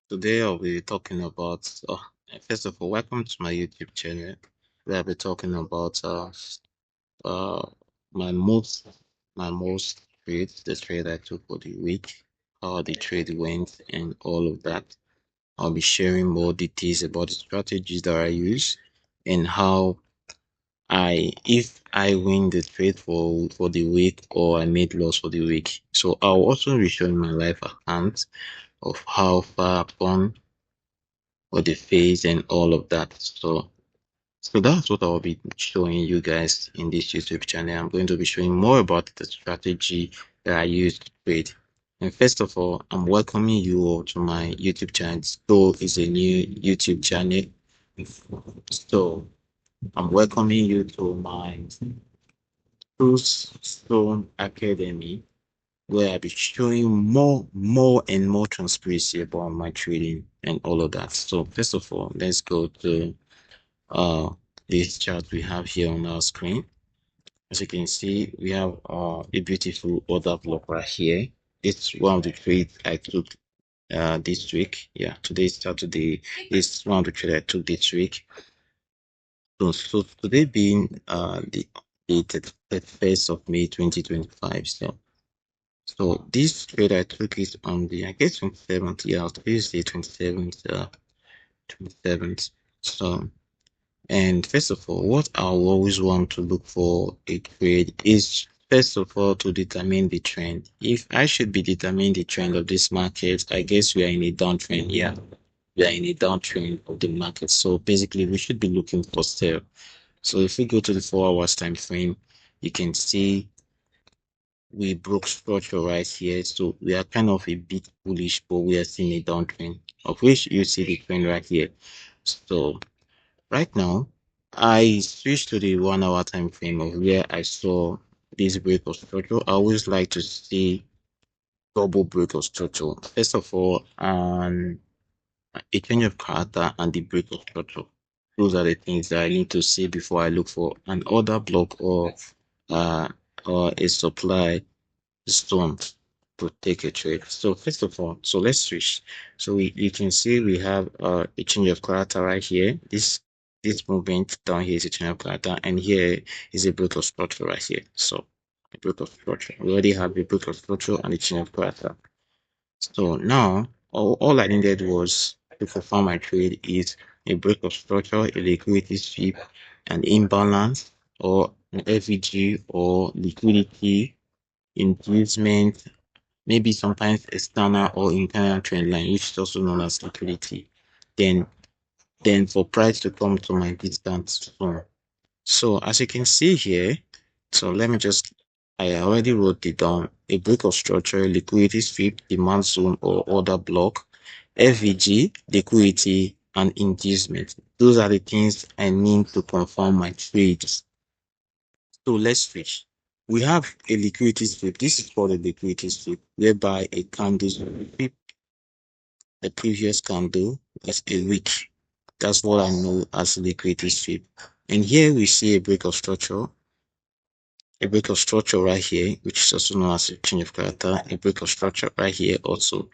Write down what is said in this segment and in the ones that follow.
Today I'll be talking about, first of all, welcome to my YouTube channel, where I'll be talking about uh my most my most trades, the trade I took for the week, how the trade went, and all of that. I'll be sharing more details about the strategies that I use and how if I win the trade for the week or I made loss for the week. So I'll also be showing my live account of how far I've gone or the phase and all of that. So that's what I'll be showing you guys in this YouTube channel. I'm going to be showing more about the strategy that I use to trade. And first of all, I'm welcoming you all to my YouTube channel. So it's a new YouTube channel. So I'm welcoming you to my True Stone Academy, where I'll be showing more and more transparency about my trading and all of that. So first of all, let's go to uh this chart we have here on our screen. As you can see, we have a beautiful order block right here. It's one of the trades I took this week. Yeah, today's Saturday. It's one of the trades I took this week. So today being the 31st of May 2025. So this trade I took it on the, I guess, 27th. Yeah, today's the 27th. 27th. So, and first of all, what I always want to look for a trade is first of all to determine the trend. If I should be determining the trend of this market, I guess we are in a downtrend. Yeah, we are in a downtrend of the market. So basically, we should be looking for sell. So if we go to the 4 hours time frame, you can see we broke structure right here. So we are kind of a bit bullish, but we are seeing a downtrend, of which you see the trend right here. So right now, I switched to the 1 hour time frame of where I saw this break of structure. I always like to see double break of structure. First of all, a change of character and the break of structure. Those are the things that I need to see before I look for an order block uh or a supply stone to take a trade. So first of all, so let's switch. So you can see we have a change of character right here. This movement down here is a change of character, and here is a break of structure right here. So a break of structure. We already have a break of structure and a change of character. So now all I needed was to perform my trade is a break of structure, a liquidity sweep, an imbalance, or an FEG or liquidity inducement, maybe sometimes external or internal trend line, which is also known as liquidity. Then then for price to come to my distant zone. So as you can see here, so let me just, I already wrote it down. A break of structure, liquidity sweep, demand zone or order block, FVG, liquidity, and inducement. Those are the things I need to confirm my trades. So let's switch. We have a liquidity sweep. This is called a liquidity sweep, whereby a candle sweep the previous candle as a week. That's what I know as a liquidity sweep. And here we see a break of structure right here, which is also known as a change of character, a break of structure right here also.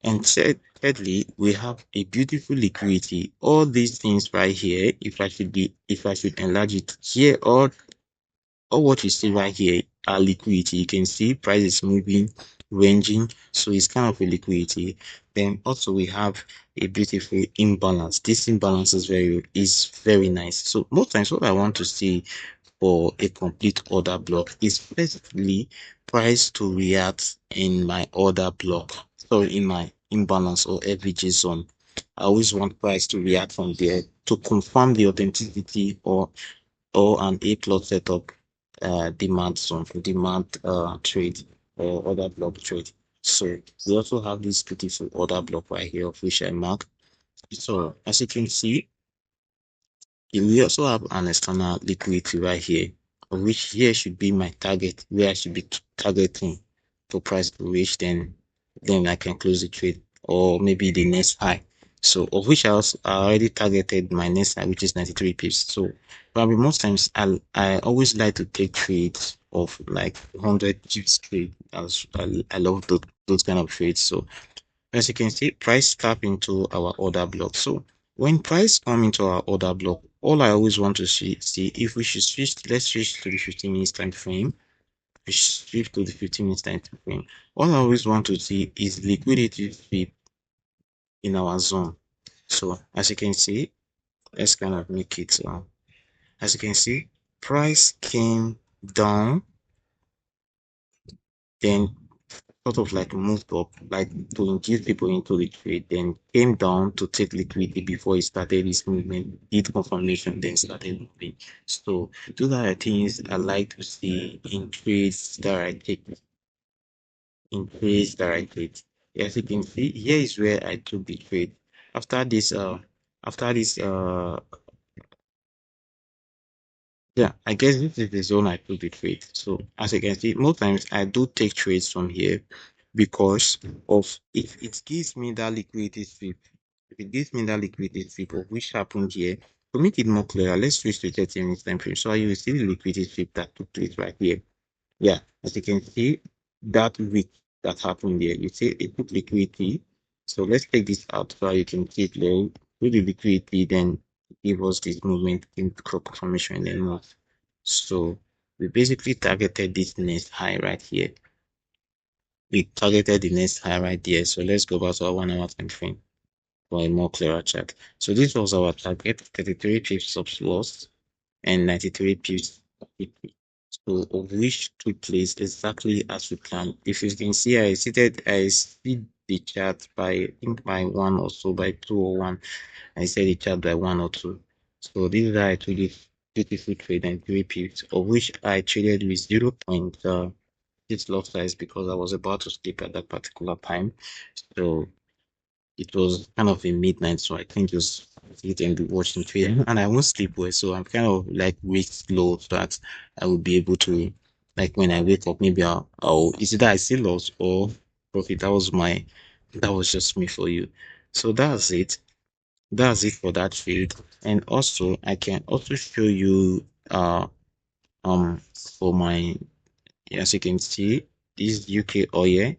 And thirdly, we have a beautiful liquidity. All these things right here, if I should enlarge it here, all what you see right here are liquidity. You can see price is moving, ranging, so it's kind of a liquidity. Then also we have a beautiful imbalance. This imbalance is very nice. So most times what I want to see for a complete order block is firstly price to react in my order block. So in my imbalance or FVG zone. I always want price to react from there to confirm the authenticity or an A plot setup demand zone for demand trade or order block trade. So we also have this beautiful order block right here of which I mark. So as you can see, we also have an external liquidity right here, of which here should be my target where I should be targeting for price to reach, then I can close the trade or maybe the next high. So of which I already targeted my next high, which is 93 pips. So probably most times I always like to take trades of like 100 pips trade. I love those kind of trades. So As you can see, price tap into our order block. So when price come into our order block, all I always want to see if we should switch, let's switch to the 15 minutes time frame. We shift to the 15 minutes time frame. All I always want to see is liquidity sweep in our zone. So as you can see, let's kind of make it as you can see, price came down, then sort of like moved up, like to induce people into the trade, then came down to take liquidity before it started its movement, did confirmation, then started moving. So those are the things I like to see in trades that I take, in trades that I take. As you can see, here is where I took the trade. After this, after this, yeah, I guess this is the zone I took the trade. So as you can see, most times I do take trades from here because of if it gives me that liquidity sweep. If it gives me that liquidity sweep of which happened here, to make it more clear, let's switch to 30 minutes time frame. So you will see the liquidity sweep that took place right here. Yeah, as you can see, that week that happened there, you see it took liquidity. So let's take this out so you can see it there. With the liquidity, then give us this movement in crop formation and then move. So we basically targeted this next high right here. We targeted the next high right there. So let's go back to our 1 hour time frame for a more clearer chart. So this was our target, 33 pips of loss and 93 pips victory. So of which took place exactly as we planned. If you can see, I see the chart by I think by one or so, by 2 or 1. I said the chart by 1 or 2. So this is how I traded beautiful trade and 3 pips, of which I traded with 0.6 lot size because I was about to sleep at that particular time. So it was kind of a midnight, so I can't just sit and be watching trade. And I won't sleep well, so I'm kind of like wake slow so that I will be able to, like when I wake up, maybe I'll is it that I see loss or profit. That was just me for you. So that's it. That's it for that trade. And also, I can also show you for my, as you can see, this UK oil.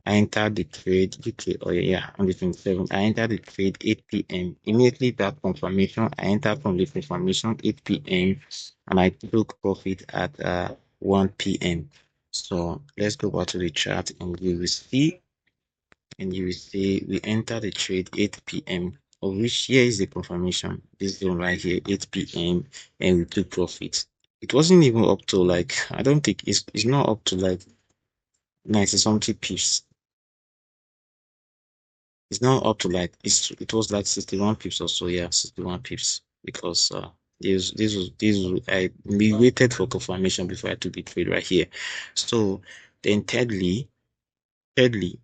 I entered the trade UK oil, yeah, on the 27th. I entered the trade 8 p.m. Immediately that confirmation, I entered from the confirmation 8 p.m. and I took profit at 1 p.m. So let's go back to the chart and you will see we entered the trade 8 p.m. of which here is the confirmation. This one right here, 8 p.m. and we took profit. It wasn't even up to like I don't think it's not up to like 90 something pips. It's now up to like it was like 61 pips or so, yeah, 61 pips because this was I we waited for confirmation before I took the trade right here. So then thirdly, thirdly,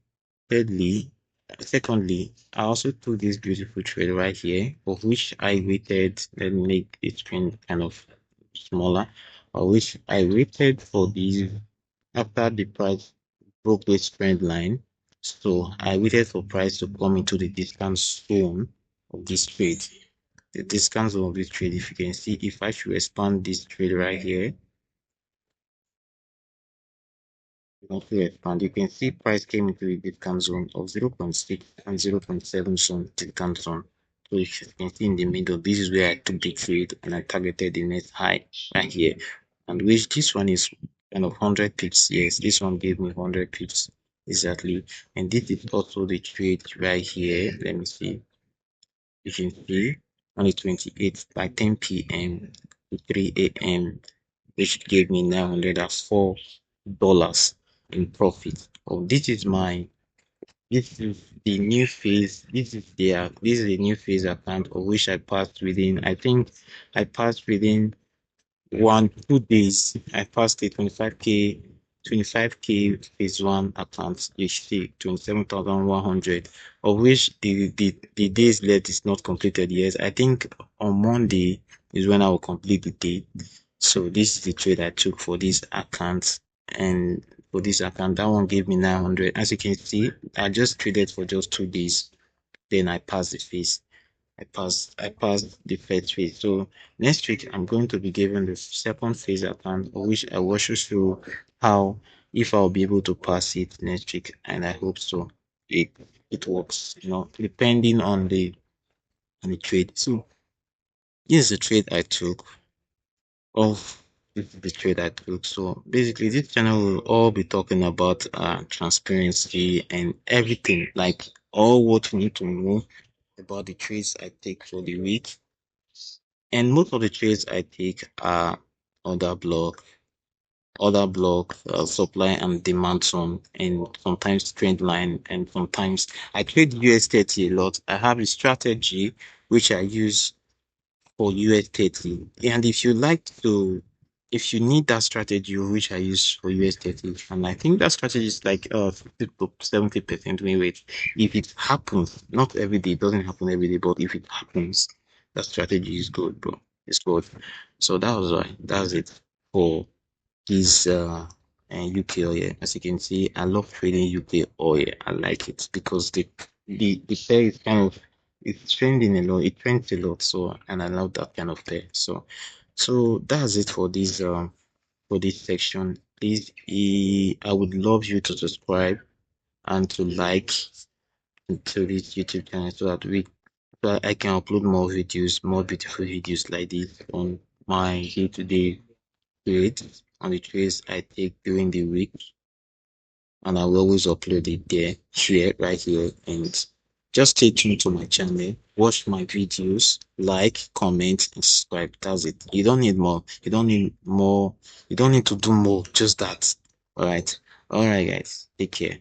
secondly, I also took this beautiful trade right here, of which I waited. Let me make the screen kind of smaller, of which I waited for these after the price broke this trend line. So I waited for price to come into the discount zone of this trade. The discount zone of this trade, if you can see, if I should expand this trade right here, and you can see price came into the discount zone of 0.6 and 0.7 zone discount zone. So if you can see in the middle, this is where I took the trade and I targeted the next high right here. And which this one is kind of 100 pips. Yes, this one gave me 100 pips exactly. And this is also the trade right here. Let me see. You can see on the 28th by 10 p.m. to 3 a.m., which gave me $904 in profit. Oh, this is the new phase. This is a new phase account of which I passed within. I think I passed within 2 days. I passed a 25k phase one account, HT 27,100, of which the days left is not completed yet. I think on Monday is when I will complete the day. So this is the trade I took for this account, and for this account, that one gave me 900. As you can see, I just traded for just 2 days. Then I passed the phase. I passed the first phase. So next week I'm going to be given the second phase account, of which I will show how if I'll be able to pass it next week, and I hope so. it works, depending on the trade. So this is the trade I took of this is the trade I took. So basically this channel will all be talking about transparency and everything, like all what you need to know about the trades I take for the week. And most of the trades I take are order block, supply and demand zone, and sometimes trend line, and sometimes I trade US 30 a lot. I have a strategy which I use for US 30. And if you need that strategy which I use for US 30, and I think that strategy is like 50 to 70% win rate. If it happens, not every day, it doesn't happen every day, but if it happens, that strategy is good, bro. It's good. So that's it for this UK oil. As you can see, I love trading UK oil. I like it because the pair is kind of it's trending a lot. It trends a lot. So and I love that kind of pair. So that's it for this section. Please, I would love you to subscribe and to like to this YouTube channel so that I can upload more videos, more beautiful videos like this on my day-to-day trades, on the trades I take during the week, and I will always upload it there, here, right here, and just stay tuned to my channel, watch my videos, like, comment, and subscribe. That's it. You don't need more. You don't need more. You don't need to do more. Just that. All right. All right, guys. Take care.